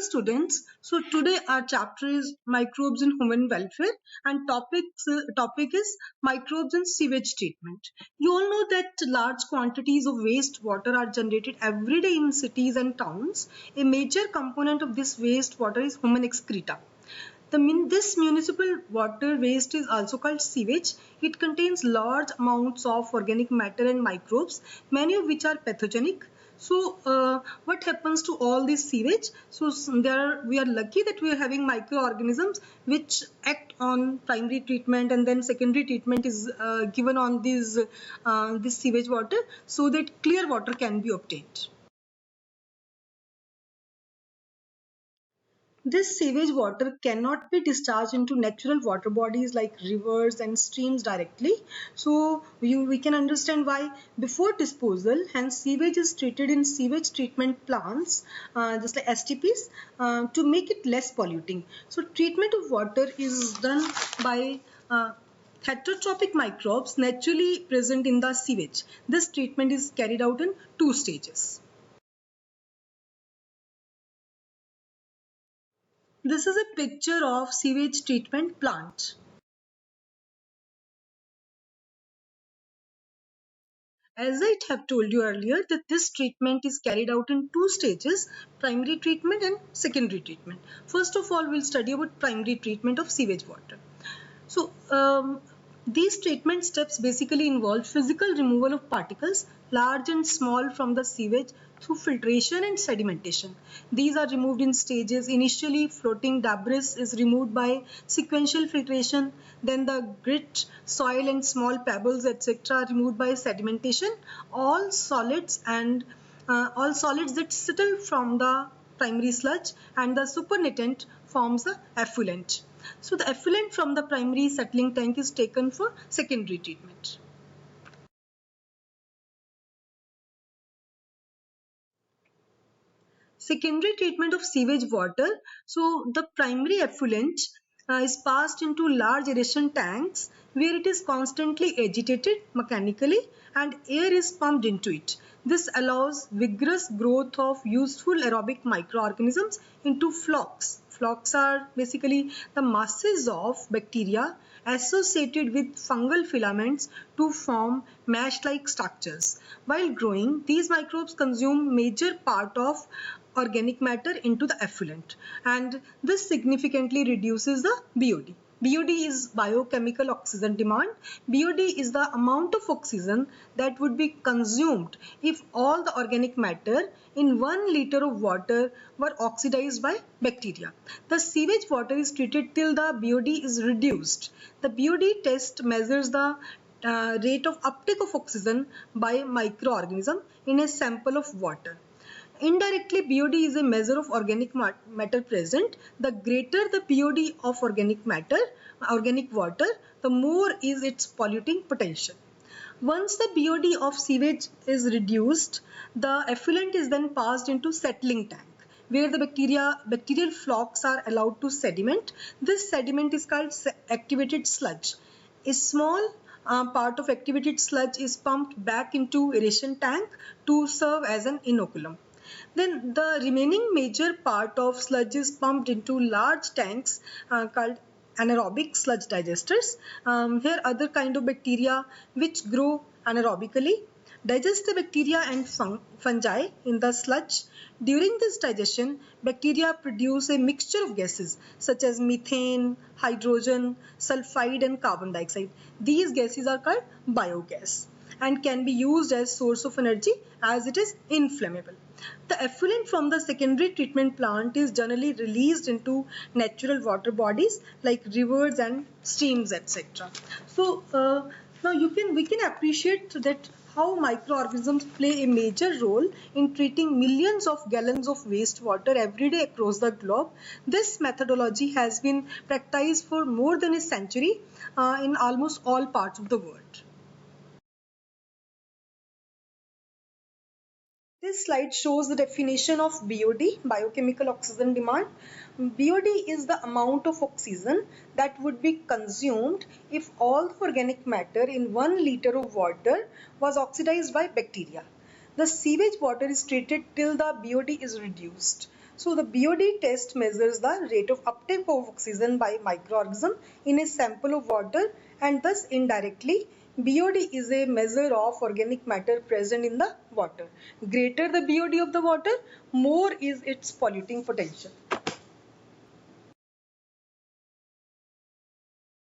Dear students, so today our chapter is microbes in human welfare and topic is microbes in sewage treatment. You all know that large quantities of waste water are generated every day in cities and towns. A major component of this waste water is human excreta. This municipal water waste is also called sewage. It contains large amounts of organic matter and microbes, many of which are pathogenic. So, what happens to all this sewage? So, we are lucky that we are having microorganisms which act on primary treatment, and then secondary treatment is given on this sewage water so that clear water can be obtained. This sewage water cannot be discharged into natural water bodies like rivers and streams directly. So we can understand why before disposal, hence sewage is treated in sewage treatment plants, just like STPs, to make it less polluting. So treatment of water is done by heterotrophic microbes naturally present in the sewage. This treatment is carried out in two stages. This is a picture of sewage treatment plant. As I have told you earlier that this treatment is carried out in two stages, primary treatment and secondary treatment. First of all, we'll study about primary treatment of sewage water. So, these treatment steps basically involve physical removal of particles, large and small, from the sewage through filtration and sedimentation. These are removed in stages. Initially, floating debris is removed by sequential filtration. Then the grit, soil and small pebbles, etc. are removed by sedimentation. All solids that settle from the primary sludge, and the supernatant forms the effluent. So the effluent from the primary settling tank is taken for secondary treatment. Secondary treatment of sewage water. So the primary effluent is passed into large aeration tanks where it is constantly agitated mechanically and air is pumped into it. This allows vigorous growth of useful aerobic microorganisms into flocs. Flocs are basically the masses of bacteria associated with fungal filaments to form mesh-like structures. While growing, these microbes consume major part of organic matter into the effluent, and this significantly reduces the BOD. BOD is biochemical oxygen demand. BOD is the amount of oxygen that would be consumed if all the organic matter in 1 liter of water were oxidized by bacteria. The sewage water is treated till the BOD is reduced. The BOD test measures the rate of uptake of oxygen by microorganism in a sample of water. Indirectly, BOD is a measure of organic matter present. The greater the BOD of organic water, the more is its polluting potential. Once the BOD of sewage is reduced, the effluent is then passed into settling tank where the bacterial flocs are allowed to sediment. This sediment is called activated sludge. A small part of activated sludge is pumped back into aeration tank to serve as an inoculum. Then the remaining major part of sludge is pumped into large tanks called anaerobic sludge digesters. Here other kind of bacteria which grow anaerobically digest the bacteria and fungi in the sludge. During this digestion, bacteria produce a mixture of gases such as methane, hydrogen, sulfide and carbon dioxide. These gases are called biogas and can be used as source of energy as it is inflammable. The effluent from the secondary treatment plant is generally released into natural water bodies like rivers and streams, etc. So now we can appreciate that how microorganisms play a major role in treating millions of gallons of wastewater every day across the globe. This methodology has been practiced for more than a century in almost all parts of the world. This slide shows the definition of BOD, biochemical oxygen demand. BOD is the amount of oxygen that would be consumed if all the organic matter in 1 liter of water was oxidized by bacteria. The sewage water is treated till the BOD is reduced. So the BOD test measures the rate of uptake of oxygen by microorganism in a sample of water, and thus indirectly BOD is a measure of organic matter present in the water. Greater the BOD of the water, more is its polluting potential.